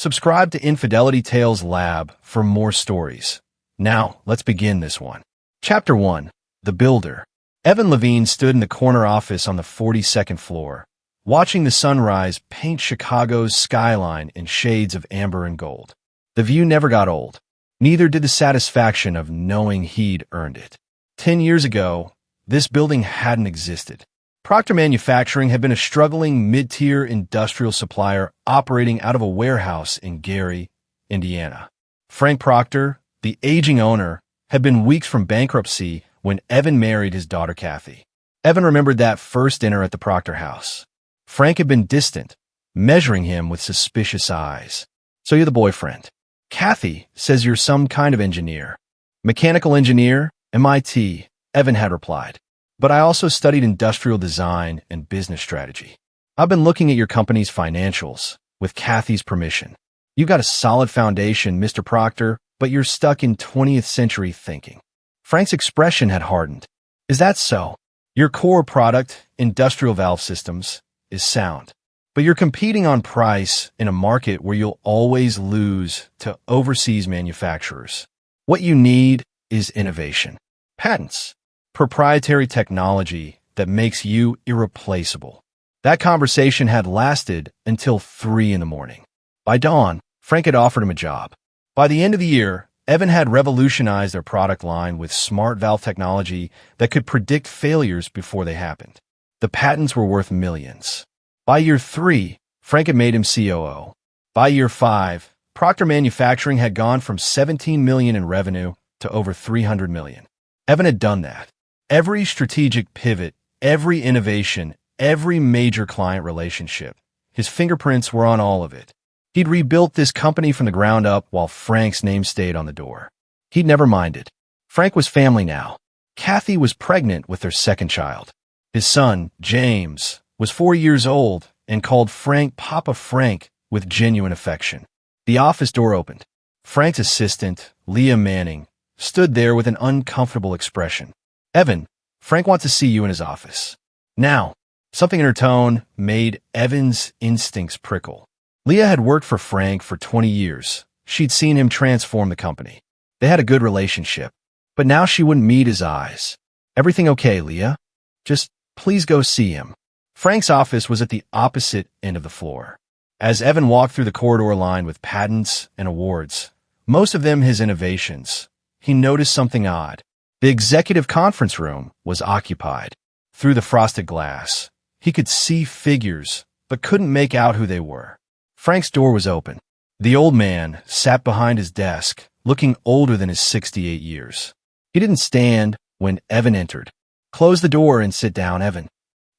Subscribe to Infidelity Tales Lab for more stories. Now, let's begin this one. Chapter 1. The Builder. Evan Levine stood in the corner office on the 42nd floor, watching the sunrise paint Chicago's skyline in shades of amber and gold. The view never got old. Neither did the satisfaction of knowing he'd earned it. 10 years ago, this building hadn't existed. Procter Manufacturing had been a struggling mid-tier industrial supplier operating out of a warehouse in Gary, Indiana. Frank Procter, the aging owner, had been weeks from bankruptcy when Evan married his daughter Kathy. Evan remembered that first dinner at the Procter house. Frank had been distant, measuring him with suspicious eyes. "So you're the boyfriend. Kathy says you're some kind of engineer." "Mechanical engineer, MIT," Evan had replied. "But I also studied industrial design and business strategy. I've been looking at your company's financials, with Kathy's permission. You got a solid foundation, Mr. Procter, but you're stuck in 20th century thinking." Frank's expression had hardened. "Is that so? Your core product, industrial valve systems, is sound. But you're competing on price in a market where you'll always lose to overseas manufacturers. What you need is innovation. Patents. Proprietary technology that makes you irreplaceable." That conversation had lasted until 3 in the morning. By dawn, Frank had offered him a job. By the end of the year, Evan had revolutionized their product line with smart valve technology that could predict failures before they happened. The patents were worth millions. By year 3, Frank had made him COO. By year 5, Procter Manufacturing had gone from $17 million in revenue to over $300 million. Evan had done that. Every strategic pivot, every innovation, every major client relationship, his fingerprints were on all of it. He'd rebuilt this company from the ground up while Frank's name stayed on the door. He'd never minded. Frank was family now. Kathy was pregnant with their second child. His son, James, was 4 years old and called Frank Papa Frank with genuine affection. The office door opened. Frank's assistant, Leah Manning, stood there with an uncomfortable expression. "Evan, Frank wants to see you in his office." Now, something in her tone made Evan's instincts prickle. Leah had worked for Frank for 20 years. She'd seen him transform the company. They had a good relationship, but now she wouldn't meet his eyes. "Everything okay, Leah? Just please go see him." Frank's office was at the opposite end of the floor. As Evan walked through the corridor lined with patents and awards, most of them his innovations, he noticed something odd. The executive conference room was occupied. Through the frosted glass, he could see figures, but couldn't make out who they were. Frank's door was open. The old man sat behind his desk, looking older than his 68 years. He didn't stand when Evan entered. "Close the door and sit down, Evan."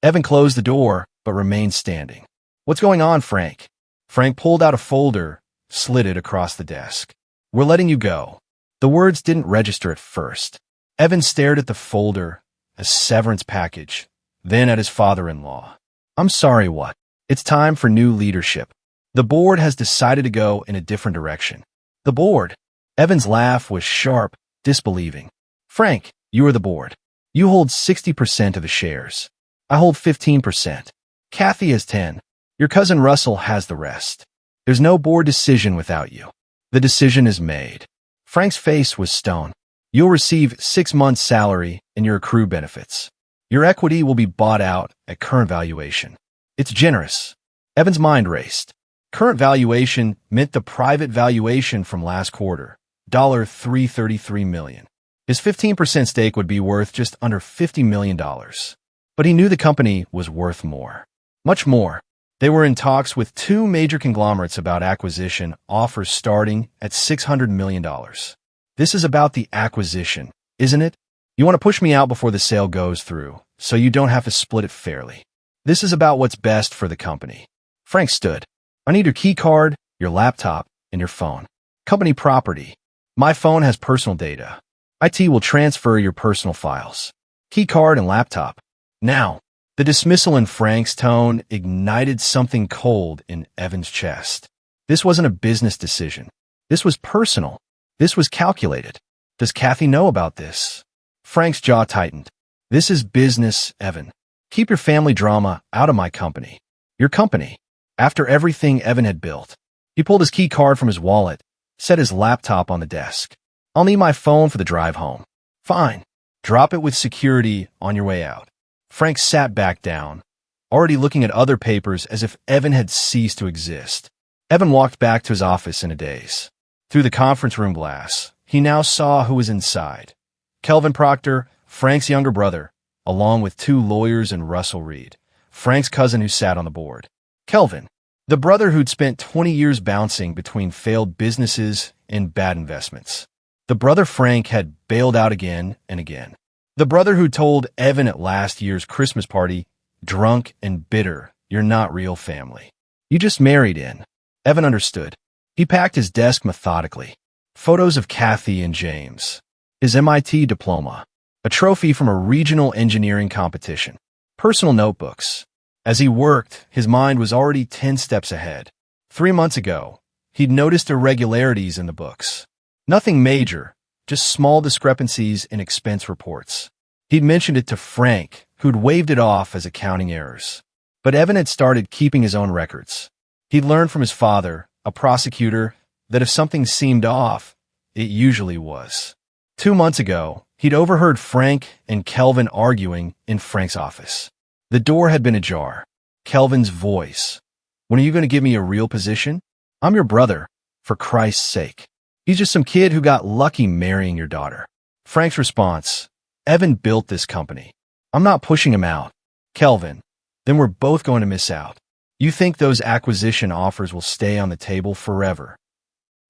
Evan closed the door, but remained standing. "What's going on, Frank?" Frank pulled out a folder, slid it across the desk. "We're letting you go." The words didn't register at first. Evan stared at the folder, a severance package, then at his father-in-law. "I'm sorry, what?" "It's time for new leadership. The board has decided to go in a different direction." "The board?" Evan's laugh was sharp, disbelieving. "Frank, you are the board. You hold 60% of the shares. I hold 15%. Kathy has 10. Your cousin Russell has the rest. There's no board decision without you. The decision is made." Frank's face was stone. "You'll receive 6 months' salary and your accrued benefits. Your equity will be bought out at current valuation." "It's generous." Evan's mind raced. Current valuation meant the private valuation from last quarter, $333 million. His 15% stake would be worth just under $50 million. But he knew the company was worth more. Much more. They were in talks with 2 major conglomerates about acquisition, offers starting at $600 million. This is about the acquisition, isn't it? You want to push me out before the sale goes through, so you don't have to split it fairly. This is about what's best for the company. Frank stood. "I need your key card, your laptop, and your phone. Company property. My phone has personal data. IT will transfer your personal files. Key card and laptop. Now." The dismissal in Frank's tone ignited something cold in Evan's chest. This wasn't a business decision. This was personal. This was calculated. Does Kathy know about this? Frank's jaw tightened. "This is business, Evan. Keep your family drama out of my company." "Your company?" After everything Evan had built. He He pulled his key card from his wallet, set his laptop on the desk. I'll need my phone for the drive home. Fine. Drop it with security on your way out. Frank sat back down, already looking at other papers as if Evan had ceased to exist. Evan walked back to his office in a daze. Through the conference room glass, he now saw who was inside. Kelvin Proctor, Frank's younger brother, along with two lawyers and Russell Reed, Frank's cousin who sat on the board. Kelvin, the brother who'd spent 20 years bouncing between failed businesses and bad investments. The brother Frank had bailed out again and again. The brother who told Evan at last year's Christmas party, drunk and bitter, "You're not real family. You just married in." Evan understood. He packed his desk methodically. Photos of Kathy and James. His MIT diploma. A trophy from a regional engineering competition. Personal notebooks. As he worked, his mind was already 10 steps ahead. 3 months ago, he'd noticed irregularities in the books. Nothing major, just small discrepancies in expense reports. He'd mentioned it to Frank, who'd waved it off as accounting errors. But Evan had started keeping his own records. He'd learned from his father, a prosecutor, that if something seemed off, it usually was. 2 months ago, he'd overheard Frank and Kelvin arguing in Frank's office. The door had been ajar. Kelvin's voice. "When are you going to give me a real position? I'm your brother, for Christ's sake. He's just some kid who got lucky marrying your daughter." Frank's response. "Evan built this company. I'm not pushing him out." Kelvin. "Then we're both going to miss out. You think those acquisition offers will stay on the table forever?"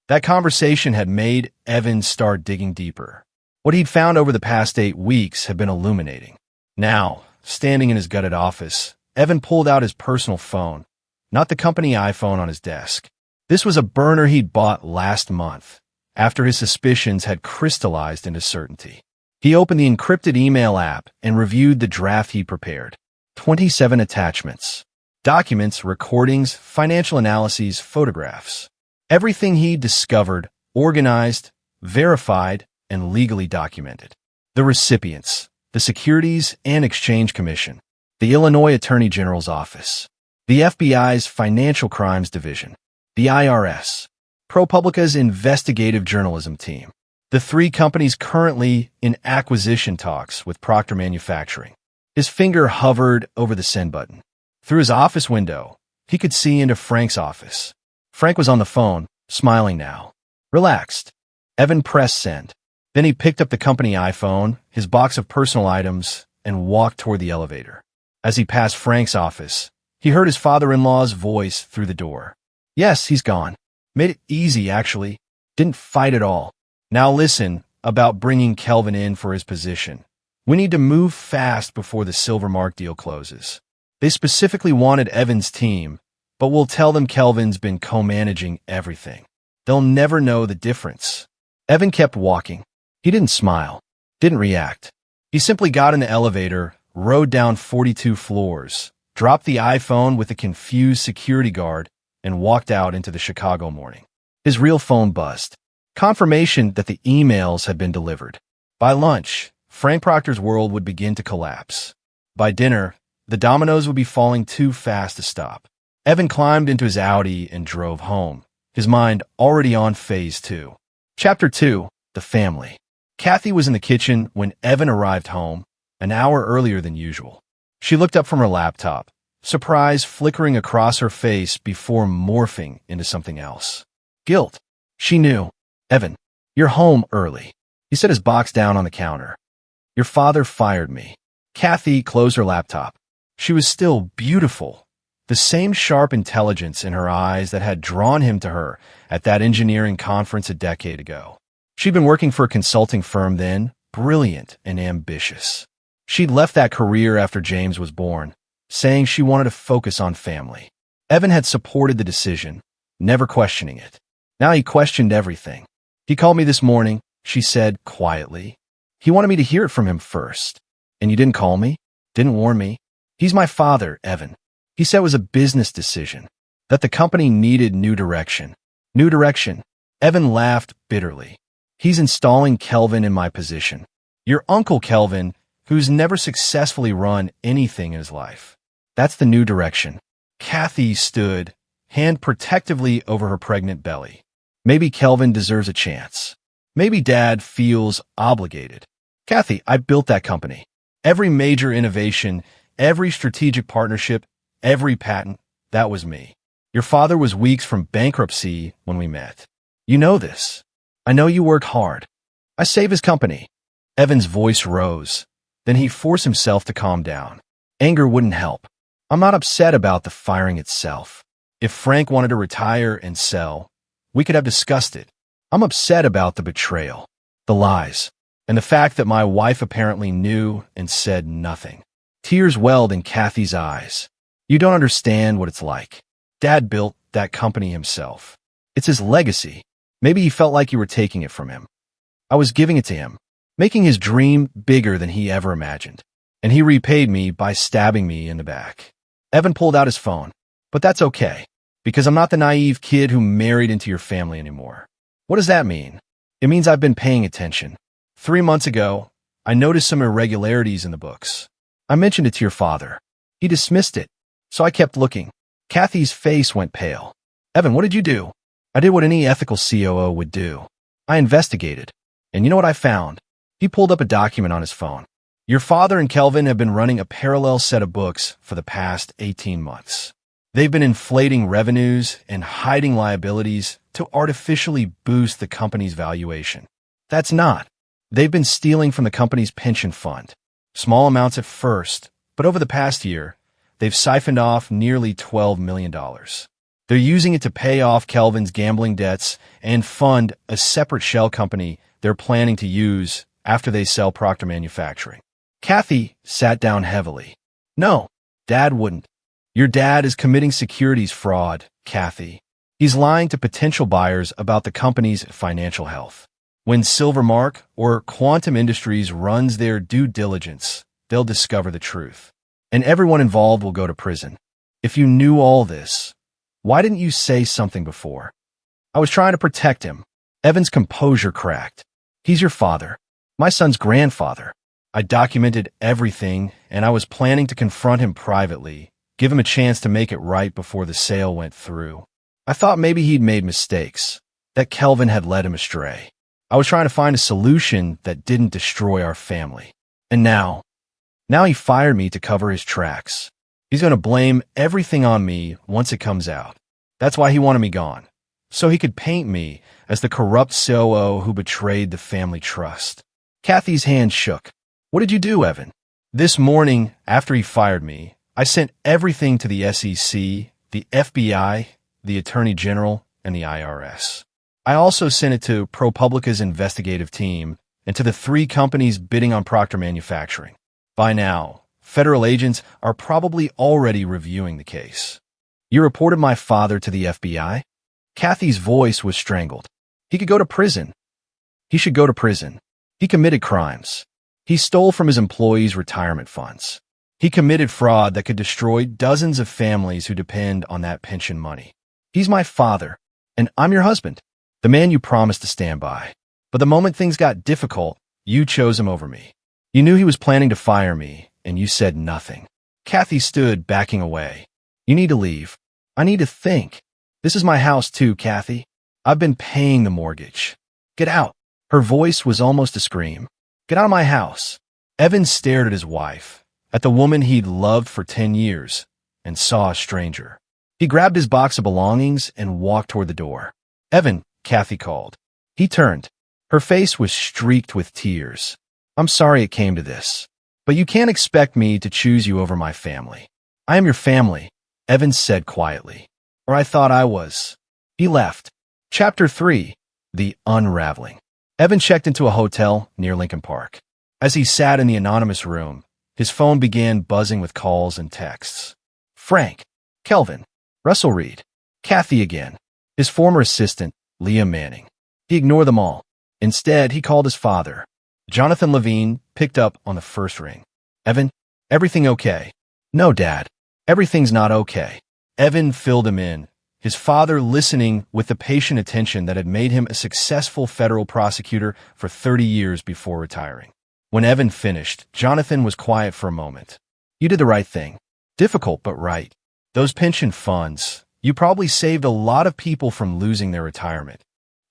That conversation had made Evan start digging deeper. What he'd found over the past 8 weeks had been illuminating. Now, standing in his gutted office, Evan pulled out his personal phone, not the company iPhone on his desk. This was a burner he'd bought last month, after his suspicions had crystallized into certainty. He opened the encrypted email app and reviewed the draft he prepared. 27 attachments. Documents, recordings, financial analyses, photographs. Everything he discovered, organized, verified, and legally documented. The recipients, the Securities and Exchange Commission, the Illinois Attorney General's Office, the FBI's Financial Crimes Division, the IRS, ProPublica's investigative journalism team, the 3 companies currently in acquisition talks with Procter Manufacturing. His finger hovered over the send button. Through his office window, he could see into Frank's office. Frank was on the phone, smiling now. Relaxed. Evan pressed send. Then he picked up the company iPhone, his box of personal items, and walked toward the elevator. As he passed Frank's office, he heard his father-in-law's voice through the door. "Yes, he's gone. Made it easy, actually. Didn't fight at all. Now listen about bringing Kelvin in for his position. We need to move fast before the Silvermark deal closes. They specifically wanted Evan's team, but we'll tell them Kelvin's been co-managing everything. They'll never know the difference." Evan kept walking. He didn't smile, didn't react. He simply got in the elevator, rode down 42 floors, dropped the iPhone with a confused security guard, and walked out into the Chicago morning. His real phone buzzed. Confirmation that the emails had been delivered. By lunch, Frank Proctor's world would begin to collapse. By dinner, the dominoes would be falling too fast to stop. Evan climbed into his Audi and drove home, his mind already on phase 2. Chapter 2, The Family. Kathy was in the kitchen when Evan arrived home, an hour earlier than usual. She looked up from her laptop, surprise flickering across her face before morphing into something else. Guilt. She knew. "Evan, you're home early." He set his box down on the counter. "Your father fired me." Kathy closed her laptop. She was still beautiful, the same sharp intelligence in her eyes that had drawn him to her at that engineering conference a decade ago. She'd been working for a consulting firm then, brilliant and ambitious. She'd left that career after James was born, saying she wanted to focus on family. Evan had supported the decision, never questioning it. Now he questioned everything. "He called me this morning," she said quietly. "He wanted me to hear it from him first. And you didn't call me? Didn't warn me? He's my father, Evan. He said it was a business decision, that the company needed new direction." New direction. Evan laughed bitterly. "He's installing Kelvin in my position. Your uncle Kelvin, who's never successfully run anything in his life. That's the new direction." Kathy stood, hand protectively over her pregnant belly. Maybe Kelvin deserves a chance. Maybe Dad feels obligated. Kathy, I built that company. Every major innovation, every strategic partnership, every patent, that was me. Your father was weeks from bankruptcy when we met. You know this. I know you worked hard. I saved his company. Evan's voice rose. Then he forced himself to calm down. Anger wouldn't help. I'm not upset about the firing itself. If Frank wanted to retire and sell, we could have discussed it. I'm upset about the betrayal, the lies, and the fact that my wife apparently knew and said nothing. Tears welled in Kathy's eyes. You don't understand what it's like. Dad built that company himself. It's his legacy. Maybe he felt like you were taking it from him. I was giving it to him, making his dream bigger than he ever imagined. And he repaid me by stabbing me in the back. Evan pulled out his phone. But that's okay, because I'm not the naive kid who married into your family anymore. What does that mean? It means I've been paying attention. 3 months ago, I noticed some irregularities in the books. I mentioned it to your father. He dismissed it, so I kept looking. Kathy's face went pale. Evan, what did you do? I did what any ethical COO would do. I investigated. And you know what I found? He pulled up a document on his phone. Your father and Kelvin have been running a parallel set of books for the past 18 months. They've been inflating revenues and hiding liabilities to artificially boost the company's valuation. That's not. They've been stealing from the company's pension fund. Small amounts at first, but over the past year, they've siphoned off nearly $12 million. They're using it to pay off Kelvin's gambling debts and fund a separate shell company they're planning to use after they sell Procter Manufacturing. Kathy sat down heavily. No, Dad wouldn't. Your dad is committing securities fraud, Kathy. He's lying to potential buyers about the company's financial health. When Silvermark or Quantum Industries runs their due diligence, they'll discover the truth. And everyone involved will go to prison. If you knew all this, why didn't you say something before? I was trying to protect him. Evan's composure cracked. He's your father, my son's grandfather. I documented everything, and I was planning to confront him privately, give him a chance to make it right before the sale went through. I thought maybe he'd made mistakes, that Kelvin had led him astray. I was trying to find a solution that didn't destroy our family. And now he fired me to cover his tracks. He's going to blame everything on me once it comes out. That's why he wanted me gone, so he could paint me as the corrupt COO who betrayed the family trust. Kathy's hand shook. What did you do, Evan? This morning, after he fired me, I sent everything to the SEC, the FBI, the Attorney General, and the IRS. I also sent it to ProPublica's investigative team and to the 3 companies bidding on Procter Manufacturing. By now, federal agents are probably already reviewing the case. You reported my father to the FBI? Kathy's voice was strangled. He could go to prison. He should go to prison. He committed crimes. He stole from his employees' retirement funds. He committed fraud that could destroy dozens of families who depend on that pension money. He's my father, and I'm your husband, the man you promised to stand by. But the moment things got difficult, you chose him over me. You knew he was planning to fire me, and you said nothing. Kathy stood, backing away. You need to leave. I need to think. This is my house too, Kathy. I've been paying the mortgage. Get out. Her voice was almost a scream. Get out of my house. Evan stared at his wife, at the woman he'd loved for 10 years, and saw a stranger. He grabbed his box of belongings and walked toward the door. Evan, Kathy called. He turned. Her face was streaked with tears. I'm sorry it came to this, but you can't expect me to choose you over my family. I am your family, Evan said quietly. Or I thought I was. He left. Chapter 3. The Unraveling. Evan checked into a hotel near Lincoln Park. As he sat in the anonymous room, his phone began buzzing with calls and texts. Frank, Kelvin, Russell Reed, Kathy again, his former assistant, Leah Manning. He ignored them all. Instead, he called his father. Jonathan Levine picked up on the first ring. Evan, everything okay? No, Dad. Everything's not okay. Evan filled him in, his father listening with the patient attention that had made him a successful federal prosecutor for 30 years before retiring. When Evan finished, Jonathan was quiet for a moment. You did the right thing. Difficult, but right. Those pension funds, You probably saved a lot of people from losing their retirement.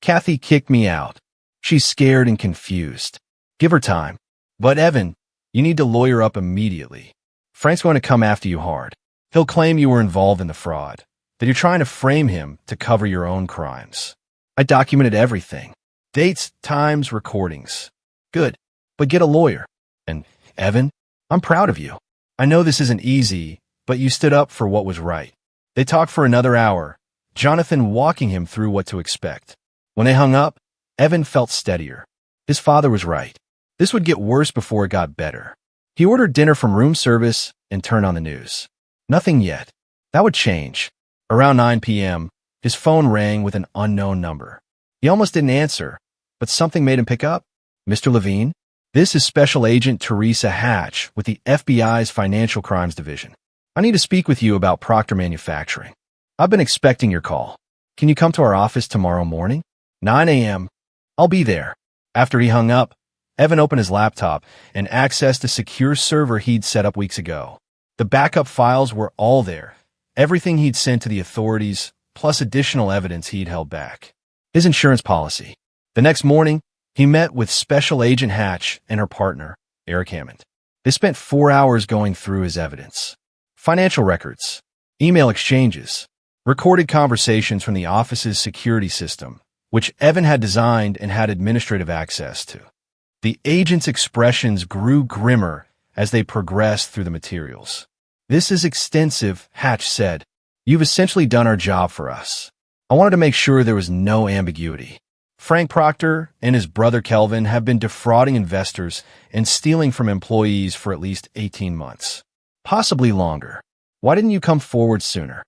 Kathy kicked me out. She's scared and confused. Give her time. But Evan, you need to lawyer up immediately. Frank's going to come after you hard. He'll claim you were involved in the fraud, that you're trying to frame him to cover your own crimes. I documented everything. Dates, times, recordings. Good. But get a lawyer. And, Evan, I'm proud of you. I know this isn't easy, but you stood up for what was right. They talked for another hour, Jonathan walking him through what to expect. When they hung up, Evan felt steadier. His father was right. This would get worse before it got better. He ordered dinner from room service and turned on the news. Nothing yet. That would change. Around 9 p.m., his phone rang with an unknown number. He almost didn't answer, but something made him pick up. Mr. Levine? This is Special Agent Teresa Hatch with the FBI's Financial Crimes Division. I need to speak with you about Proctor Manufacturing. I've been expecting your call. Can you come to our office tomorrow morning? 9 a.m. I'll be there. After he hung up, Evan opened his laptop and accessed a secure server he'd set up weeks ago. The backup files were all there, everything he'd sent to the authorities, plus additional evidence he'd held back. His insurance policy. The next morning, he met with Special Agent Hatch and her partner, Eric Hammond. They spent 4 hours going through his evidence. Financial records, email exchanges, recorded conversations from the office's security system, which Evan had designed and had administrative access to. The agent's expressions grew grimmer as they progressed through the materials. This is extensive, Hatch said. You've essentially done our job for us. I wanted to make sure there was no ambiguity. Frank Proctor and his brother Kelvin have been defrauding investors and stealing from employees for at least 18 months. Possibly longer. Why didn't you come forward sooner?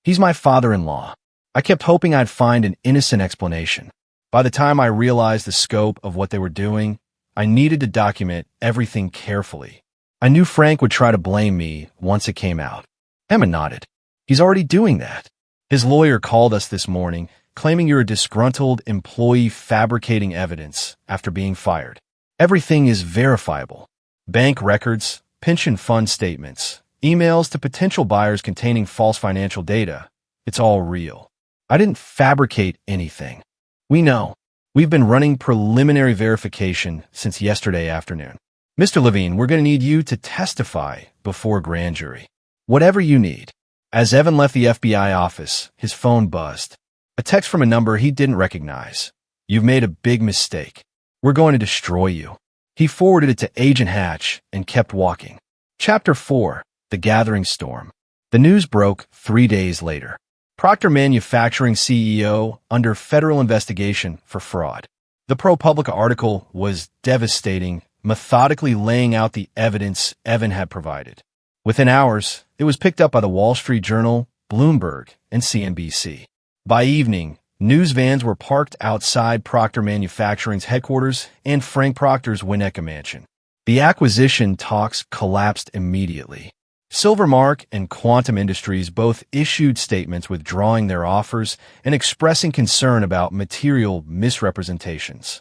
He's my father-in-law. I kept hoping I'd find an innocent explanation. By the time I realized the scope of what they were doing, I needed to document everything carefully. I knew Frank would try to blame me once it came out. Emma nodded. He's already doing that. His lawyer called us this morning, claiming you're a disgruntled employee fabricating evidence after being fired. Everything is verifiable. Bank records, pension fund statements, emails to potential buyers containing false financial data. It's all real. I didn't fabricate anything. We know. We've been running preliminary verification since yesterday afternoon. Mr. Levine, we're going to need you to testify before grand jury. Whatever you need. As Evan left the FBI office, his phone buzzed. A text from a number he didn't recognize. You've made a big mistake. We're going to destroy you. He forwarded it to Agent Hatch and kept walking. Chapter 4. The Gathering Storm. The news broke 3 days later. Proctor Manufacturing CEO under federal investigation for fraud. The ProPublica article was devastating, methodically laying out the evidence Evan had provided. Within hours, it was picked up by the Wall Street Journal, Bloomberg, and CNBC. By evening, news vans were parked outside Proctor Manufacturing's headquarters and Frank Proctor's Winnetka mansion. The acquisition talks collapsed immediately. Silvermark and Quantum Industries both issued statements withdrawing their offers and expressing concern about material misrepresentations.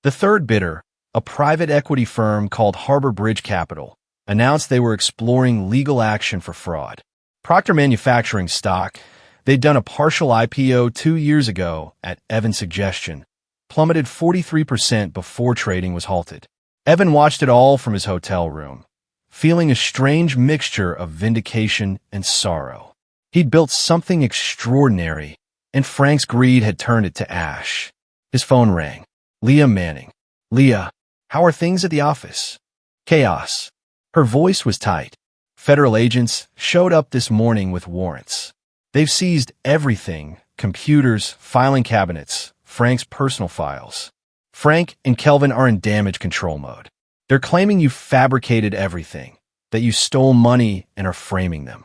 The third bidder, a private equity firm called Harbor Bridge Capital, announced they were exploring legal action for fraud. Proctor Manufacturing stock, they'd done a partial IPO 2 years ago at Evan's suggestion, plummeted 43% before trading was halted. Evan watched it all from his hotel room, feeling a strange mixture of vindication and sorrow. He'd built something extraordinary, and Frank's greed had turned it to ash. His phone rang. Leah Manning. Leah, how are things at the office? Chaos. Her voice was tight. Federal agents showed up this morning with warrants. They've seized everything, computers, filing cabinets, Frank's personal files. Frank and Kelvin are in damage control mode. They're claiming you fabricated everything, that you stole money and are framing them.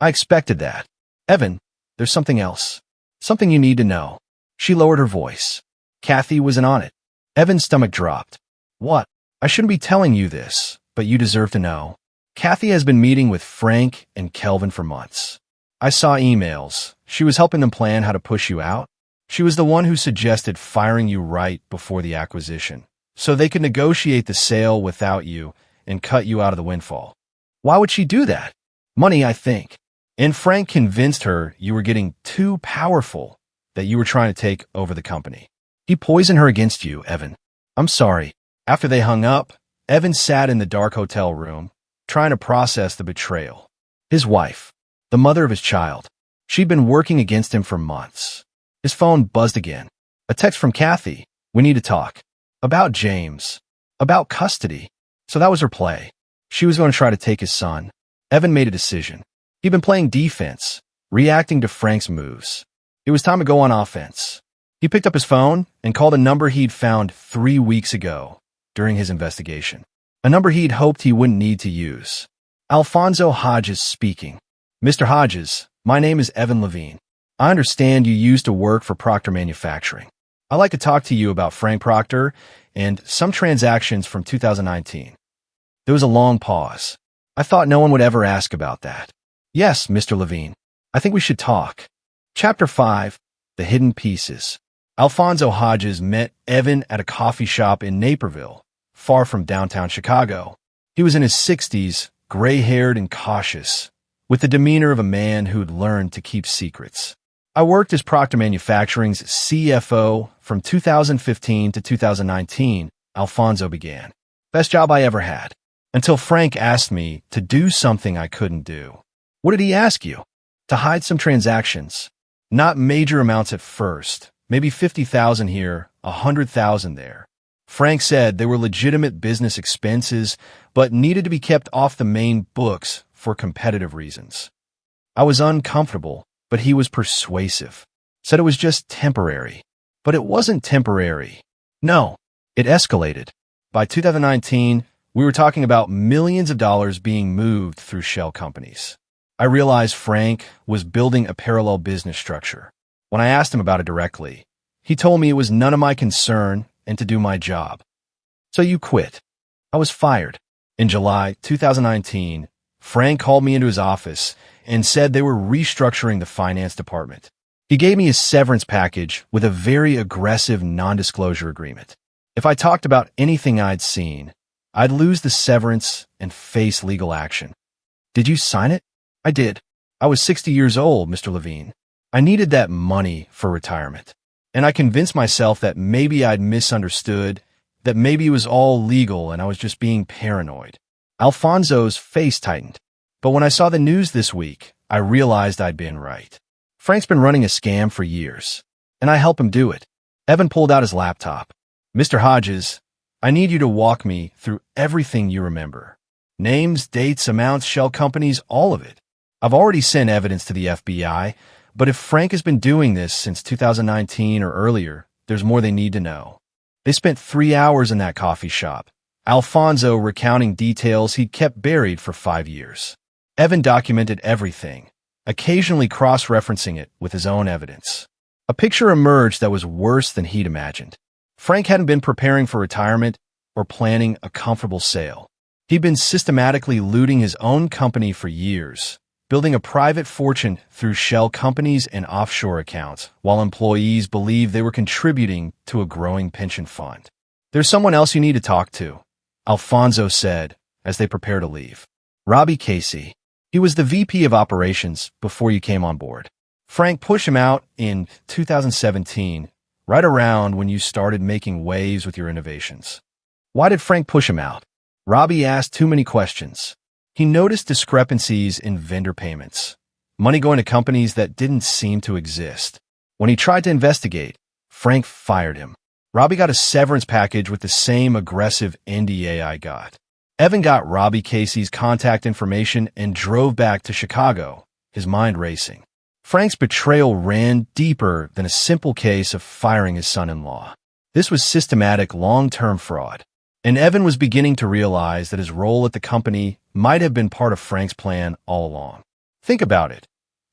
I expected that. Evan, there's something else. Something you need to know. She lowered her voice. Kathy wasn't on it. Evan's stomach dropped. What? I shouldn't be telling you this, but you deserve to know. Kathy has been meeting with Frank and Kelvin for months. I saw emails. She was helping them plan how to push you out. She was the one who suggested firing you right before the acquisition, so they could negotiate the sale without you and cut you out of the windfall. Why would she do that? Money, I think. And Frank convinced her you were getting too powerful, that you were trying to take over the company. He poisoned her against you, Evan. I'm sorry. After they hung up, Evan sat in the dark hotel room, trying to process the betrayal. His wife, the mother of his child, she'd been working against him for months. His phone buzzed again. A text from Kathy. We need to talk. About James. About custody. So that was her play. She was going to try to take his son. Evan made a decision. He'd been playing defense, reacting to Frank's moves. It was time to go on offense. He picked up his phone and called a number he'd found 3 weeks ago during his investigation. A number he'd hoped he wouldn't need to use. Alfonso Hodges speaking. Mr. Hodges, my name is Evan Levine. I understand you used to work for Procter Manufacturing. I'd like to talk to you about Frank Procter and some transactions from 2019. There was a long pause. I thought no one would ever ask about that. Yes, Mr. Levine. I think we should talk. Chapter 5. The Hidden Pieces. Alfonso Hodges met Evan at a coffee shop in Naperville, far from downtown Chicago. He was in his 60s, gray-haired and cautious, with the demeanor of a man who'd learned to keep secrets. I worked as Procter Manufacturing's CFO from 2015 to 2019, Alfonso began. Best job I ever had. Until Frank asked me to do something I couldn't do. What did he ask you? To hide some transactions. Not major amounts at first, maybe 50,000 here, 100,000 there. Frank said they were legitimate business expenses, but needed to be kept off the main books for competitive reasons. I was uncomfortable, but he was persuasive. Said it was just temporary. But it wasn't temporary. No, it escalated. By 2019, we were talking about millions of dollars being moved through shell companies. I realized Frank was building a parallel business structure. When I asked him about it directly, he told me it was none of my concern and to do my job. So you quit. I was fired. In July 2019, Frank called me into his office and said they were restructuring the finance department. He gave me a severance package with a very aggressive non-disclosure agreement. If I talked about anything I'd seen, I'd lose the severance and face legal action. Did you sign it? I did. I was 60 years old, Mr. Levine. I needed that money for retirement. And I convinced myself that maybe I'd misunderstood, that maybe it was all legal and I was just being paranoid. Alfonso's face tightened. But when I saw the news this week, I realized I'd been right. Frank's been running a scam for years, and I help him do it. Evan pulled out his laptop. Mr. Hodges, I need you to walk me through everything you remember. Names, dates, amounts, shell companies, all of it. I've already sent evidence to the FBI, but if Frank has been doing this since 2019 or earlier, there's more they need to know. They spent 3 hours in that coffee shop, Alfonso recounting details he'd kept buried for 5 years. Evan documented everything, occasionally cross-referencing it with his own evidence. A picture emerged that was worse than he'd imagined. Frank hadn't been preparing for retirement or planning a comfortable sale. He'd been systematically looting his own company for years, building a private fortune through shell companies and offshore accounts, while employees believed they were contributing to a growing pension fund. There's someone else you need to talk to, Alfonso said as they prepared to leave. Robbie Casey. He was the VP of operations before you came on board. Frank pushed him out in 2017, right around when you started making waves with your innovations. Why did Frank push him out? Robbie asked too many questions. He noticed discrepancies in vendor payments, money going to companies that didn't seem to exist. When he tried to investigate, Frank fired him. Robbie got a severance package with the same aggressive NDA I got. Evan got Robbie Casey's contact information and drove back to Chicago, his mind racing. Frank's betrayal ran deeper than a simple case of firing his son-in-law. This was systematic long-term fraud, and Evan was beginning to realize that his role at the company might have been part of Frank's plan all along. Think about it.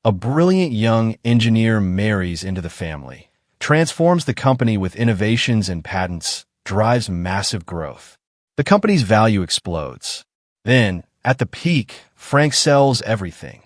A brilliant young engineer marries into the family, transforms the company with innovations and patents, drives massive growth. The company's value explodes. Then, at the peak, Frank sells everything,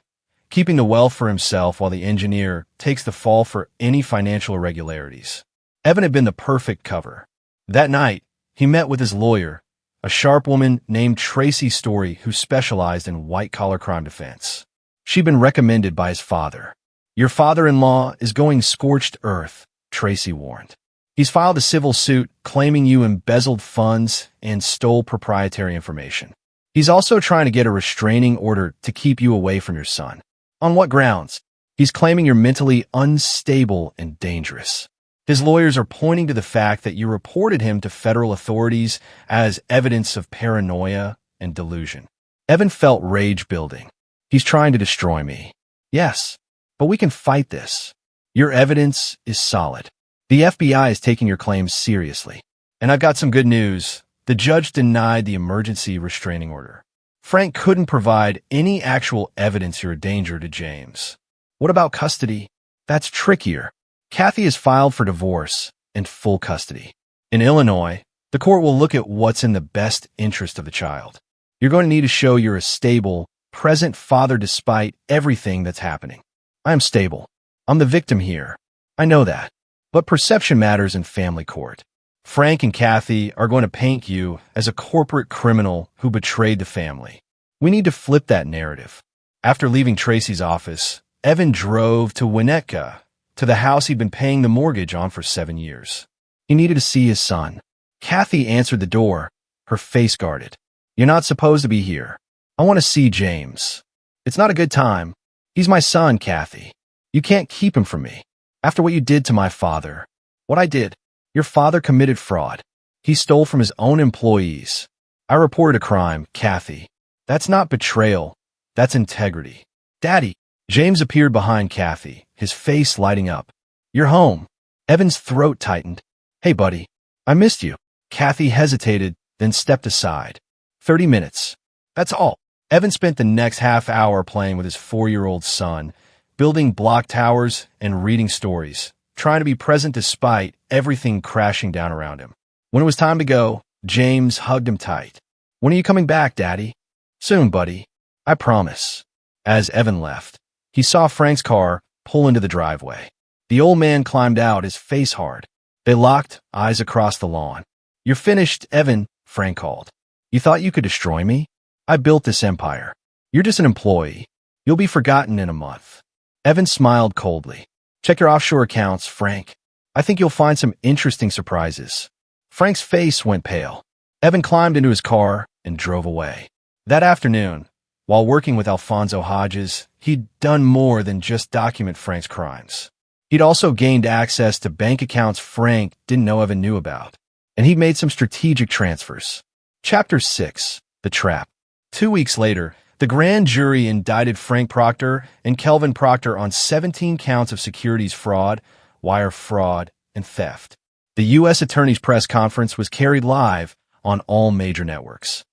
keeping the wealth for himself while the engineer takes the fall for any financial irregularities. Evan had been the perfect cover. That night, he met with his lawyer, a sharp woman named Tracy Story who specialized in white-collar crime defense. She'd been recommended by his father. Your father-in-law is going scorched earth, Tracy warned. He's filed a civil suit claiming you embezzled funds and stole proprietary information. He's also trying to get a restraining order to keep you away from your son. On what grounds? He's claiming you're mentally unstable and dangerous. His lawyers are pointing to the fact that you reported him to federal authorities as evidence of paranoia and delusion. Evan felt rage building. He's trying to destroy me. Yes, but we can fight this. Your evidence is solid. The FBI is taking your claims seriously. And I've got some good news. The judge denied the emergency restraining order. Frank couldn't provide any actual evidence you're a danger to James. What about custody? That's trickier. Kathy is filed for divorce and full custody. In Illinois, the court will look at what's in the best interest of the child. You're going to need to show you're a stable, present father despite everything that's happening. I am stable. I'm the victim here. I know that. But perception matters in family court. Frank and Kathy are going to paint you as a corporate criminal who betrayed the family. We need to flip that narrative. After leaving Tracy's office, Evan drove to Winnetka, to the house he'd been paying the mortgage on for 7 years. He needed to see his son. Kathy answered the door, her face guarded. You're not supposed to be here. I want to see James. It's not a good time. He's my son, Kathy. You can't keep him from me. After what you did to my father. What I did. Your father committed fraud. He stole from his own employees. I reported a crime, Kathy. That's not betrayal. That's integrity. Daddy. James appeared behind Kathy, his face lighting up. You're home. Evan's throat tightened. Hey, buddy. I missed you. Kathy hesitated, then stepped aside. 30 minutes. That's all. Evan spent the next half hour playing with his 4-year-old son, building block towers and reading stories, trying to be present despite everything crashing down around him. When it was time to go, James hugged him tight. When are you coming back, Daddy? Soon, buddy. I promise. As Evan left, he saw Frank's car pull into the driveway. The old man climbed out, his face hard. They locked eyes across the lawn. You're finished, Evan, Frank called. You thought you could destroy me? I built this empire. You're just an employee. You'll be forgotten in a month. Evan smiled coldly. Check your offshore accounts, Frank. I think you'll find some interesting surprises. Frank's face went pale. Evan climbed into his car and drove away. That afternoon, while working with Alfonso Hodges, he'd done more than just document Frank's crimes. He'd also gained access to bank accounts Frank didn't know Evan knew about. And he'd made some strategic transfers. Chapter 6. The Trap. 2 weeks later, the grand jury indicted Frank Proctor and Kelvin Proctor on 17 counts of securities fraud, wire fraud, and theft. The U.S. Attorney's press conference was carried live on all major networks.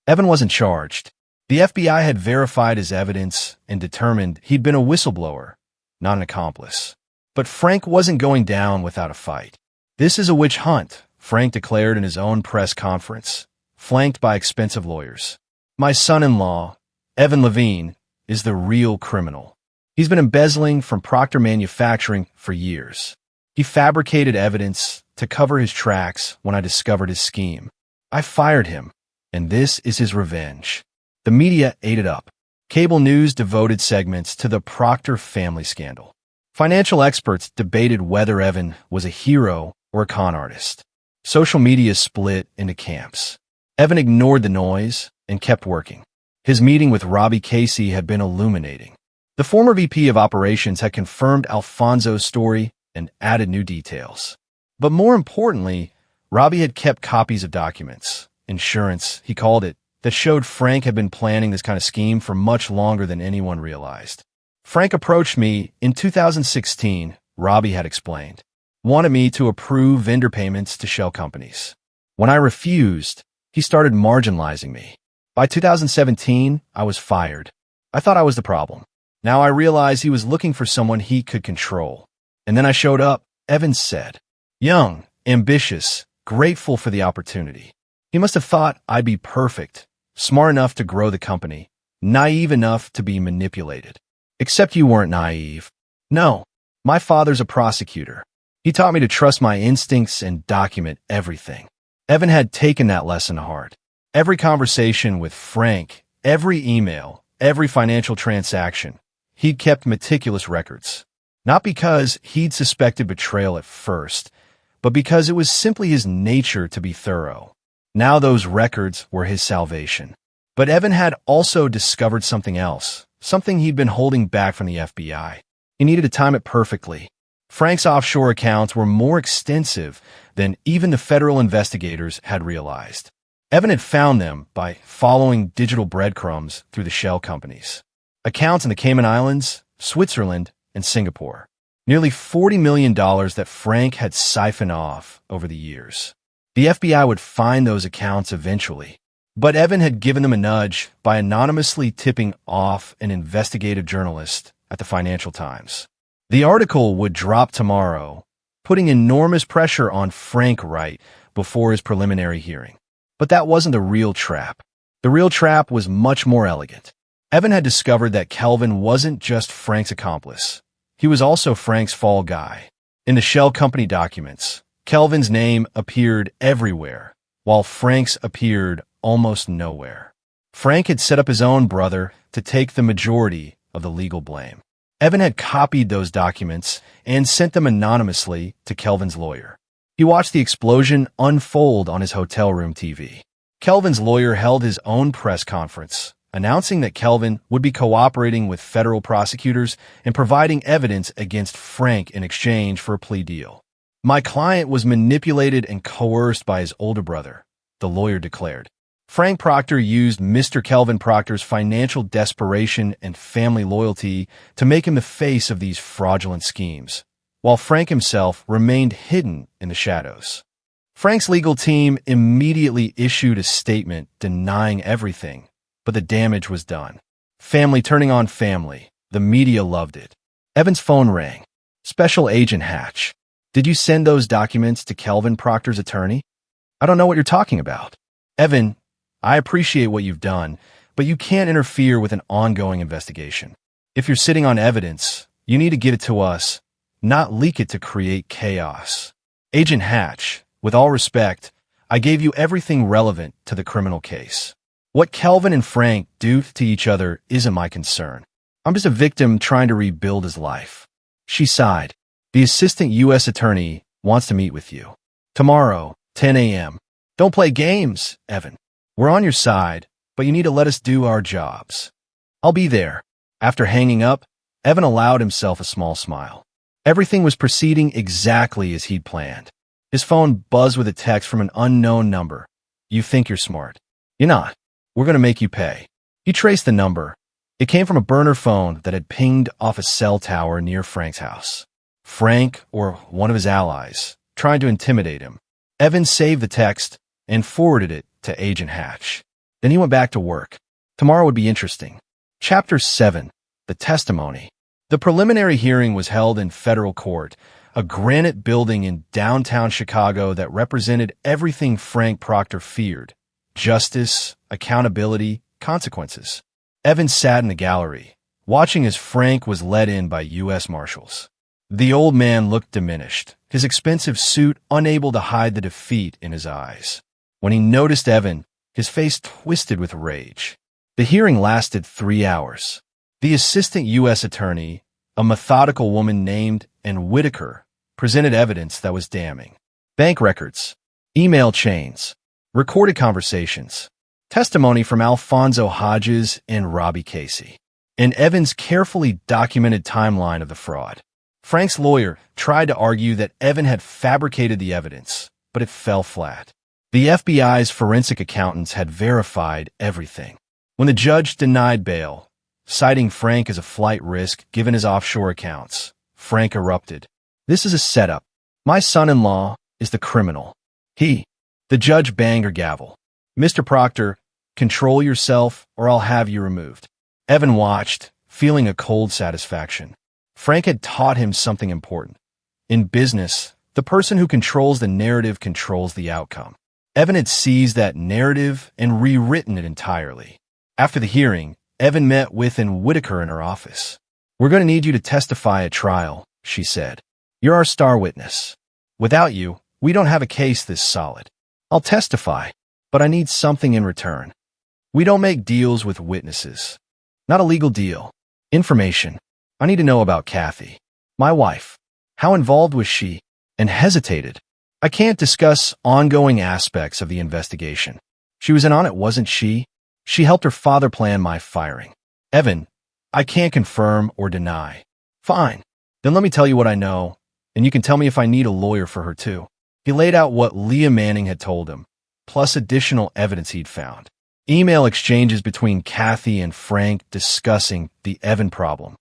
Evan wasn't charged. The FBI had verified his evidence and determined he'd been a whistleblower, not an accomplice. But Frank wasn't going down without a fight. This is a witch hunt, Frank declared in his own press conference, flanked by expensive lawyers. My son-in-law, Evan Levine, is the real criminal. He's been embezzling from Proctor Manufacturing for years. He fabricated evidence to cover his tracks when I discovered his scheme. I fired him, and this is his revenge. The media ate it up. Cable news devoted segments to the Proctor family scandal. Financial experts debated whether Evan was a hero or a con artist. Social media split into camps. Evan ignored the noise and kept working. His meeting with Robbie Casey had been illuminating. The former VP of Operations had confirmed Alfonso's story and added new details. But more importantly, Robbie had kept copies of documents, insurance, he called it, that showed Frank had been planning this kind of scheme for much longer than anyone realized. Frank approached me in 2016, Robbie had explained, wanted me to approve vendor payments to shell companies. When I refused, he started marginalizing me. By 2017, I was fired. I thought I was the problem. Now I realize he was looking for someone he could control. And then I showed up, Evans said. Young, ambitious, grateful for the opportunity. He must have thought I'd be perfect, smart enough to grow the company, naive enough to be manipulated. Except you weren't naive. No, my father's a prosecutor. He taught me to trust my instincts and document everything. Evan had taken that lesson to heart. Every conversation with Frank, every email, every financial transaction, he'd kept meticulous records. Not because he'd suspected betrayal at first, but because it was simply his nature to be thorough. Now those records were his salvation. But Evan had also discovered something else, something he'd been holding back from the FBI. He needed to time it perfectly. Frank's offshore accounts were more extensive than even the federal investigators had realized. Evan had found them by following digital breadcrumbs through the shell companies. Accounts in the Cayman Islands, Switzerland, and Singapore. Nearly $40 million that Frank had siphoned off over the years. The FBI would find those accounts eventually, but Evan had given them a nudge by anonymously tipping off an investigative journalist at the Financial Times. The article would drop tomorrow, putting enormous pressure on Frank right before his preliminary hearing. But that wasn't the real trap. The real trap was much more elegant. Evan had discovered that Kelvin wasn't just Frank's accomplice. He was also Frank's fall guy. In the shell company documents, Kelvin's name appeared everywhere, while Frank's appeared almost nowhere. Frank had set up his own brother to take the majority of the legal blame. Evan had copied those documents and sent them anonymously to Kelvin's lawyer. He watched the explosion unfold on his hotel room TV. Kelvin's lawyer held his own press conference, announcing that Kelvin would be cooperating with federal prosecutors and providing evidence against Frank in exchange for a plea deal. "My client was manipulated and coerced by his older brother," the lawyer declared. Frank Proctor used Mr. Kelvin Proctor's financial desperation and family loyalty to make him the face of these fraudulent schemes, while Frank himself remained hidden in the shadows. Frank's legal team immediately issued a statement denying everything, but the damage was done. Family turning on family. The media loved it. Evan's phone rang. "Special Agent Hatch, did you send those documents to Kelvin Proctor's attorney?" "I don't know what you're talking about." "Evan, I appreciate what you've done, but you can't interfere with an ongoing investigation. If you're sitting on evidence, you need to give it to us, not leak it to create chaos." "Agent Hatch, with all respect, I gave you everything relevant to the criminal case. What Kelvin and Frank do to each other isn't my concern. I'm just a victim trying to rebuild his life." She sighed. "The assistant U.S. attorney wants to meet with you. Tomorrow, 10 a.m. Don't play games, Evan. We're on your side, but you need to let us do our jobs." "I'll be there." After hanging up, Evan allowed himself a small smile. Everything was proceeding exactly as he'd planned. His phone buzzed with a text from an unknown number. "You think you're smart. You're not. We're going to make you pay." He traced the number. It came from a burner phone that had pinged off a cell tower near Frank's house. Frank, or one of his allies, trying to intimidate him. Evan saved the text and forwarded it to Agent Hatch. Then he went back to work. Tomorrow would be interesting. Chapter 7. The Testimony. The preliminary hearing was held in federal court, a granite building in downtown Chicago that represented everything Frank Proctor feared: justice, accountability, consequences. Evan sat in the gallery, watching as Frank was led in by U.S. Marshals. The old man looked diminished, his expensive suit unable to hide the defeat in his eyes. When he noticed Evan, his face twisted with rage. The hearing lasted 3 hours. The assistant U.S. attorney, a methodical woman named Ann Whitaker, presented evidence that was damning. Bank records, email chains, recorded conversations, testimony from Alfonso Hodges and Robbie Casey, and Evan's carefully documented timeline of the fraud. Frank's lawyer tried to argue that Evan had fabricated the evidence, but it fell flat. The FBI's forensic accountants had verified everything. When the judge denied bail, citing Frank as a flight risk given his offshore accounts, Frank erupted. "This is a setup. My son-in-law is the criminal. The judge banged her gavel. "Mr. Proctor, control yourself or I'll have you removed." Evan watched, feeling a cold satisfaction. Frank had taught him something important. In business, the person who controls the narrative controls the outcome. Evan had seized that narrative and rewritten it entirely. After the hearing, Evan met with Ann Whitaker in her office. "We're going to need you to testify at trial," she said. "You're our star witness. Without you, we don't have a case this solid." "I'll testify, but I need something in return." "We don't make deals with witnesses. Not a legal deal. Information." I need to know about Kathy. My wife. How involved was she? And hesitated. I can't discuss ongoing aspects of the investigation. She was in on it, wasn't she? She helped her father plan my firing. Evan, I can't confirm or deny. Fine. Then let me tell you what I know, and you can tell me if I need a lawyer for her too. He laid out what Leah Manning had told him, plus additional evidence he'd found. Email exchanges between Kathy and Frank discussing the Evan problem.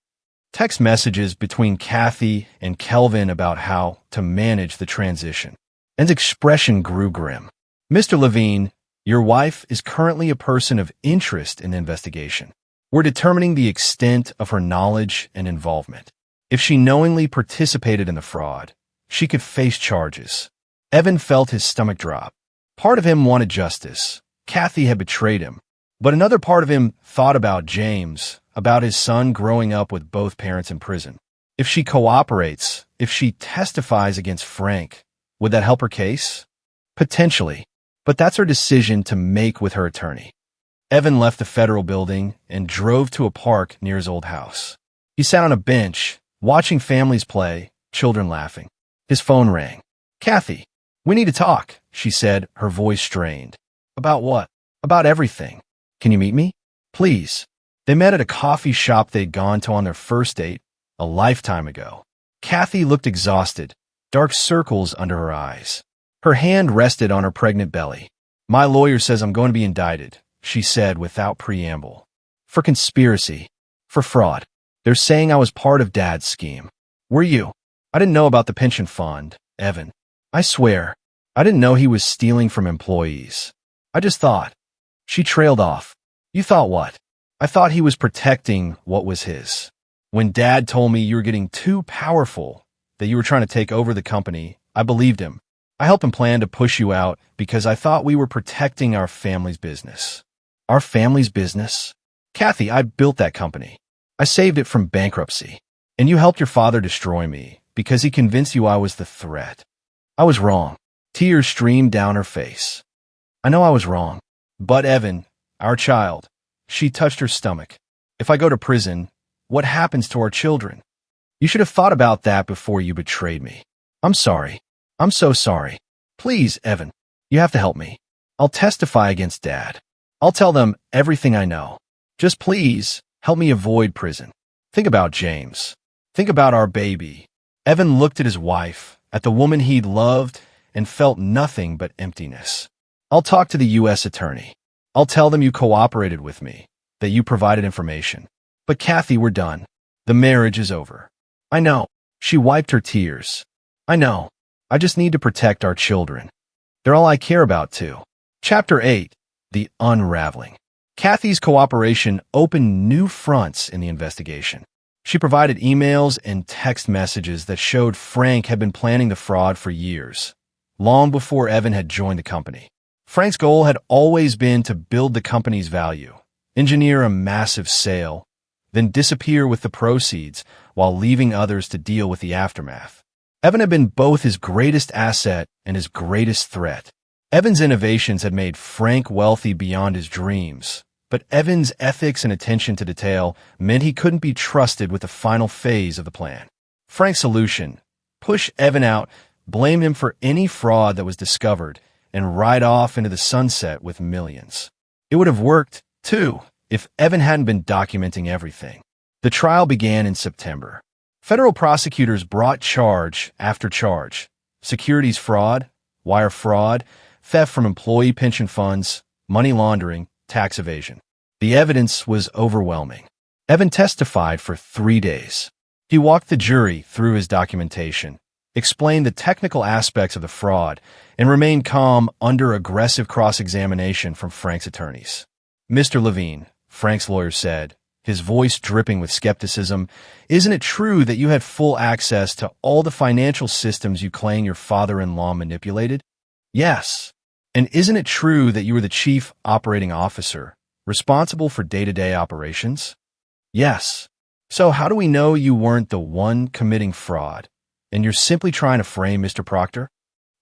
Text messages between Kathy and Kelvin about how to manage the transition. And expression grew grim. Mr. Levine, your wife is currently a person of interest in the investigation. We're determining the extent of her knowledge and involvement. If she knowingly participated in the fraud, she could face charges. Evan felt his stomach drop. Part of him wanted justice. Kathy had betrayed him. But another part of him thought about James, about his son growing up with both parents in prison. If she cooperates, if she testifies against Frank, would that help her case? Potentially, but that's her decision to make with her attorney. Evan left the federal building and drove to a park near his old house. He sat on a bench, watching families play, children laughing. His phone rang. Kathy, we need to talk, she said, her voice strained. About what? About everything. Can you meet me? Please. They met at a coffee shop they'd gone to on their first date a lifetime ago. Kathy looked exhausted, dark circles under her eyes. Her hand rested on her pregnant belly. My lawyer says I'm going to be indicted, she said without preamble. For conspiracy. For fraud. They're saying I was part of Dad's scheme. Were you? I didn't know about the pension fund, Evan. I swear, I didn't know he was stealing from employees. I just thought. She trailed off. You thought what? I thought he was protecting what was his. When Dad told me you were getting too powerful, that you were trying to take over the company, I believed him. I helped him plan to push you out because I thought we were protecting our family's business. Our family's business? Kathy, I built that company. I saved it from bankruptcy. And you helped your father destroy me because he convinced you I was the threat. I was wrong. Tears streamed down her face. I know I was wrong. But Evan, our child, she touched her stomach. If I go to prison, what happens to our children? You should have thought about that before you betrayed me. I'm sorry. I'm so sorry. Please, Evan, you have to help me. I'll testify against Dad. I'll tell them everything I know. Just please, help me avoid prison. Think about James. Think about our baby. Evan looked at his wife, at the woman he'd loved, and felt nothing but emptiness. I'll talk to the U.S. attorney. I'll tell them you cooperated with me, that you provided information. But Kathy, we're done. The marriage is over. I know. She wiped her tears. I know. I just need to protect our children. They're all I care about, too. Chapter 8. The Unraveling. Kathy's cooperation opened new fronts in the investigation. She provided emails and text messages that showed Frank had been planning the fraud for years, long before Evan had joined the company. Frank's goal had always been to build the company's value, engineer a massive sale, then disappear with the proceeds while leaving others to deal with the aftermath. Evan had been both his greatest asset and his greatest threat. Evan's innovations had made Frank wealthy beyond his dreams, but Evan's ethics and attention to detail meant he couldn't be trusted with the final phase of the plan. Frank's solution: push Evan out, blame him for any fraud that was discovered, and ride off into the sunset with millions. It would have worked, too, if Evan hadn't been documenting everything. The trial began in September. Federal prosecutors brought charge after charge: securities fraud, wire fraud, theft from employee pension funds, money laundering, tax evasion. The evidence was overwhelming. Evan testified for 3 days. He walked the jury through his documentation, explained the technical aspects of the fraud, and remained calm under aggressive cross-examination from Frank's attorneys. Mr. Levine, Frank's lawyer said, his voice dripping with skepticism, isn't it true that you had full access to all the financial systems you claim your father-in-law manipulated? Yes. And isn't it true that you were the chief operating officer, responsible for day-to-day operations? Yes. So how do we know you weren't the one committing fraud, and you're simply trying to frame Mr. Proctor?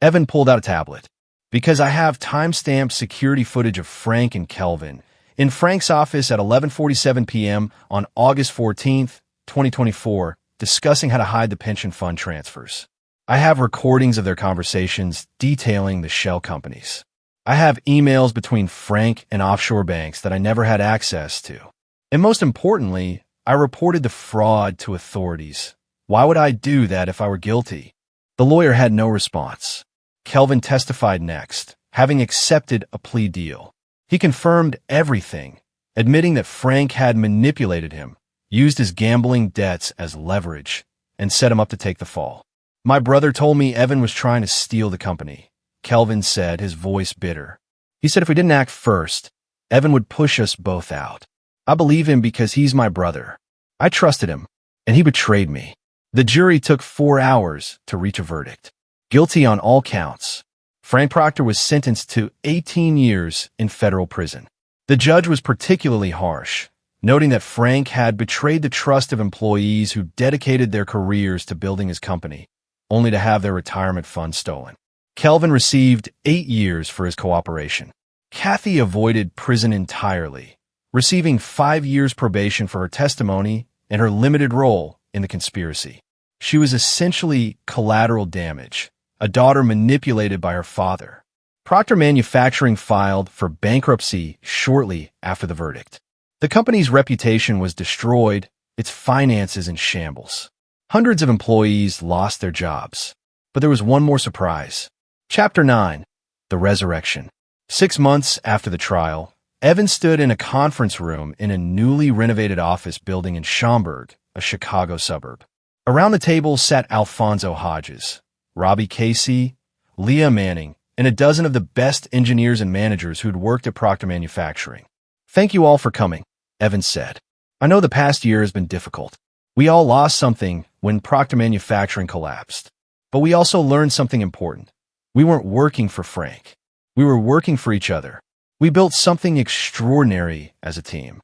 Evan pulled out a tablet. Because I have time-stamped security footage of Frank and Kelvin in Frank's office at 11:47 p.m. on August 14th, 2024, discussing how to hide the pension fund transfers. I have recordings of their conversations detailing the shell companies. I have emails between Frank and offshore banks that I never had access to. And most importantly, I reported the fraud to authorities. Why would I do that if I were guilty? The lawyer had no response. Kelvin testified next, having accepted a plea deal. He confirmed everything, admitting that Frank had manipulated him, used his gambling debts as leverage, and set him up to take the fall. My brother told me Evan was trying to steal the company, Kelvin said, his voice bitter. He said if we didn't act first, Evan would push us both out. I believe him because he's my brother. I trusted him, and he betrayed me. The jury took 4 hours to reach a verdict. Guilty on all counts. Frank Proctor was sentenced to 18 years in federal prison. The judge was particularly harsh, noting that Frank had betrayed the trust of employees who dedicated their careers to building his company, only to have their retirement funds stolen. Kelvin received 8 years for his cooperation. Kathy avoided prison entirely, receiving 5 years probation for her testimony and her limited role in the conspiracy. She was essentially collateral damage, a daughter manipulated by her father. Proctor Manufacturing filed for bankruptcy shortly after the verdict. The company's reputation was destroyed, its finances in shambles. Hundreds of employees lost their jobs. But there was one more surprise. Chapter 9, The Resurrection. 6 months after the trial, Evan stood in a conference room in a newly renovated office building in Schaumburg, a Chicago suburb. Around the table sat Alfonso Hodges, Robbie Casey, Leah Manning, and a dozen of the best engineers and managers who'd worked at Proctor Manufacturing. Thank you all for coming, Evan said. I know the past year has been difficult. We all lost something when Proctor Manufacturing collapsed. But we also learned something important. We weren't working for Frank. We were working for each other. We built something extraordinary as a team.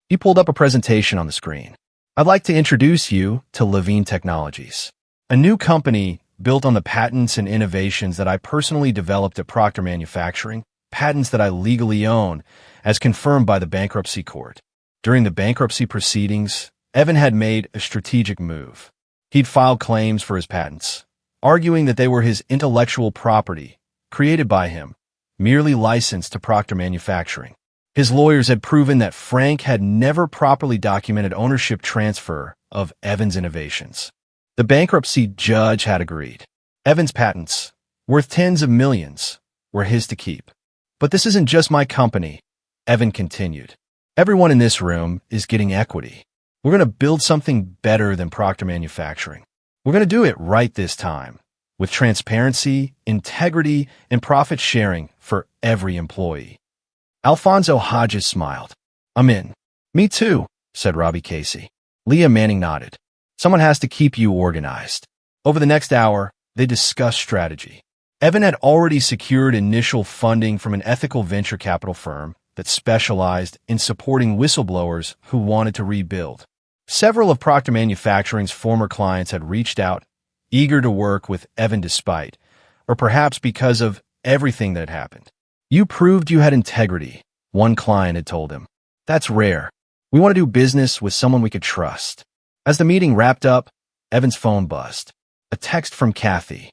He pulled up a presentation on the screen. I'd like to introduce you to Levine Technologies, a new company built on the patents and innovations that I personally developed at Proctor Manufacturing, patents that I legally own, as confirmed by the bankruptcy court. During the bankruptcy proceedings, Evan had made a strategic move. He'd filed claims for his patents, arguing that they were his intellectual property, created by him, merely licensed to Proctor Manufacturing. His lawyers had proven that Frank had never properly documented ownership transfer of Evan's innovations. The bankruptcy judge had agreed. Evan's patents, worth tens of millions, were his to keep. But this isn't just my company, Evan continued. Everyone in this room is getting equity. We're going to build something better than Proctor Manufacturing. We're going to do it right this time, with transparency, integrity, and profit sharing for every employee. Alfonso Hodges smiled. I'm in. Me too, said Robbie Casey. Leah Manning nodded. Someone has to keep you organized. Over the next hour, they discussed strategy. Evan had already secured initial funding from an ethical venture capital firm that specialized in supporting whistleblowers who wanted to rebuild. Several of Proctor Manufacturing's former clients had reached out, eager to work with Evan despite, or perhaps because of everything that had happened. You proved you had integrity, one client had told him. That's rare. We want to do business with someone we could trust. As the meeting wrapped up, Evan's phone buzzed. A text from Kathy.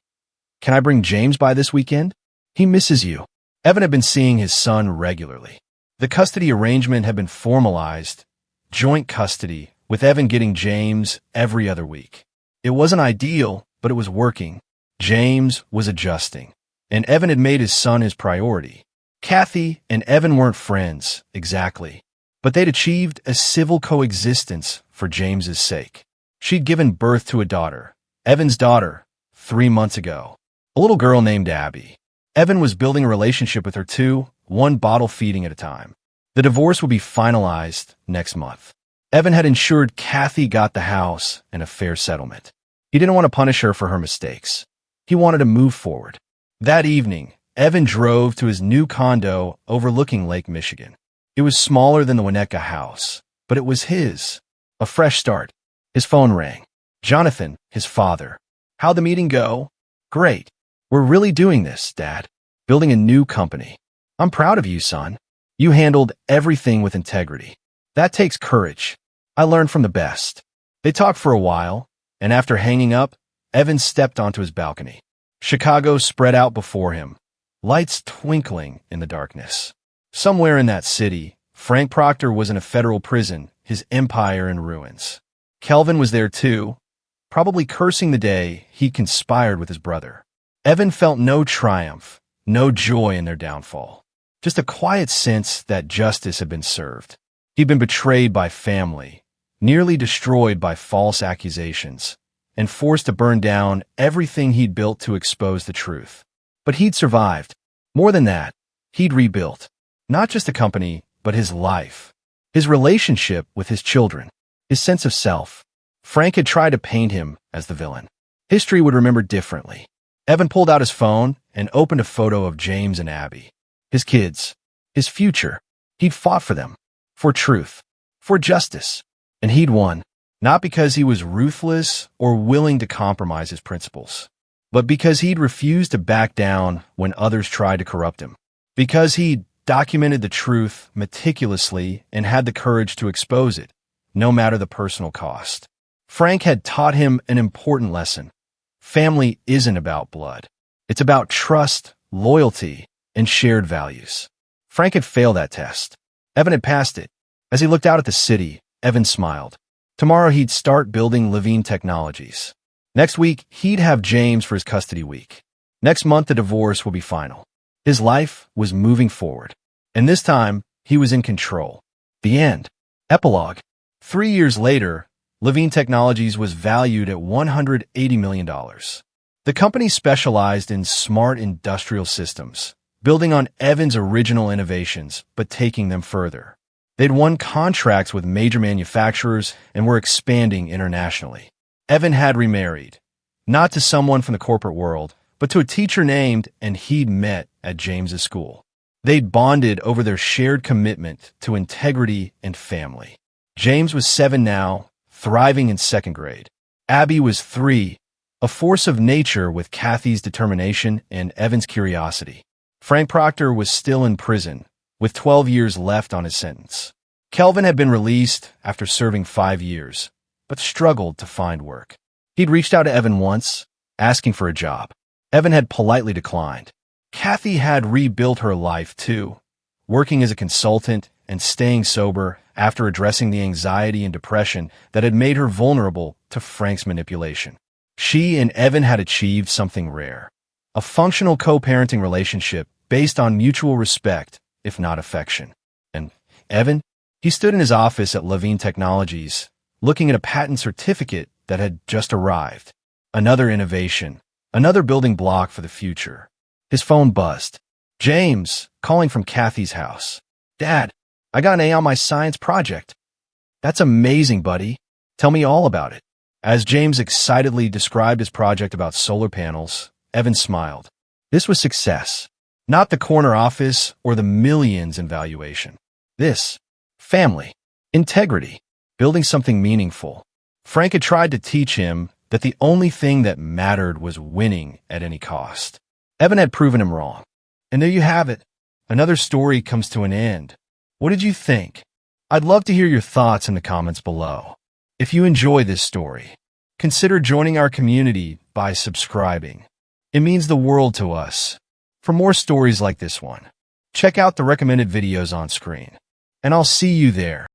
Can I bring James by this weekend? He misses you. Evan had been seeing his son regularly. The custody arrangement had been formalized, joint custody, with Evan getting James every other week. It wasn't ideal, but it was working. James was adjusting, and Evan had made his son his priority. Kathy and Evan weren't friends, exactly, but they'd achieved a civil coexistence for James's sake. She'd given birth to a daughter, Evan's daughter, 3 months ago, a little girl named Abby. Evan was building a relationship with her too, one bottle feeding at a time. The divorce would be finalized next month. Evan had ensured Kathy got the house and a fair settlement. He didn't want to punish her for her mistakes. He wanted to move forward. That evening, Evan drove to his new condo overlooking Lake Michigan. It was smaller than the Winnetka house, but it was his. A fresh start. His phone rang. Jonathan, his father. How'd the meeting go? Great. We're really doing this, Dad. Building a new company. I'm proud of you, son. You handled everything with integrity. That takes courage. I learned from the best. They talked for a while, and after hanging up, Evan stepped onto his balcony. Chicago spread out before him, lights twinkling in the darkness. Somewhere in that city, Frank Proctor was in a federal prison, his empire in ruins. Kelvin was there too, probably cursing the day he conspired with his brother. Evan felt no triumph, no joy in their downfall, just a quiet sense that justice had been served. He'd been betrayed by family, nearly destroyed by false accusations, and forced to burn down everything he'd built to expose the truth. But he'd survived. More than that, he'd rebuilt. Not just a company, but his life. His relationship with his children. His sense of self. Frank had tried to paint him as the villain. History would remember differently. Evan pulled out his phone and opened a photo of James and Abby. His kids. His future. He'd fought for them. For truth. For justice. And he'd won. Not because he was ruthless or willing to compromise his principles, but because he'd refused to back down when others tried to corrupt him. Because he'd documented the truth meticulously and had the courage to expose it, no matter the personal cost. Frank had taught him an important lesson. Family isn't about blood. It's about trust, loyalty, and shared values. Frank had failed that test. Evan had passed it. As he looked out at the city, Evan smiled. Tomorrow he'd start building Levine Technologies. Next week, he'd have James for his custody week. Next month, the divorce will be final. His life was moving forward. And this time, he was in control. The end. Epilogue. 3 years later, Levine Technologies was valued at $180 million. The company specialized in smart industrial systems, building on Evan's original innovations, but taking them further. They'd won contracts with major manufacturers and were expanding internationally. Evan had remarried, not to someone from the corporate world, but to a teacher named and he'd met at James's school. They'd bonded over their shared commitment to integrity and family. James was 7 now, thriving in 2nd grade. Abby was 3, a force of nature with Kathy's determination and Evan's curiosity. Frank Proctor was still in prison, with 12 years left on his sentence. Kelvin had been released after serving 5 years, but struggled to find work. He'd reached out to Evan once, asking for a job. Evan had politely declined. Kathy had rebuilt her life too, working as a consultant and staying sober after addressing the anxiety and depression that had made her vulnerable to Frank's manipulation. She and Evan had achieved something rare, a functional co-parenting relationship based on mutual respect, if not affection. And Evan? He stood in his office at Levine Technologies, looking at a patent certificate that had just arrived. Another innovation, another building block for the future. His phone buzzed. James, calling from Kathy's house. Dad, I got an A on my science project. That's amazing, buddy. Tell me all about it. As James excitedly described his project about solar panels, Evan smiled. This was success. Not the corner office or the millions in valuation. This, family, integrity, building something meaningful. Frank had tried to teach him that the only thing that mattered was winning at any cost. Evan had proven him wrong. And there you have it. Another story comes to an end. What did you think? I'd love to hear your thoughts in the comments below. If you enjoy this story, consider joining our community by subscribing. It means the world to us. For more stories like this one, check out the recommended videos on screen. And I'll see you there.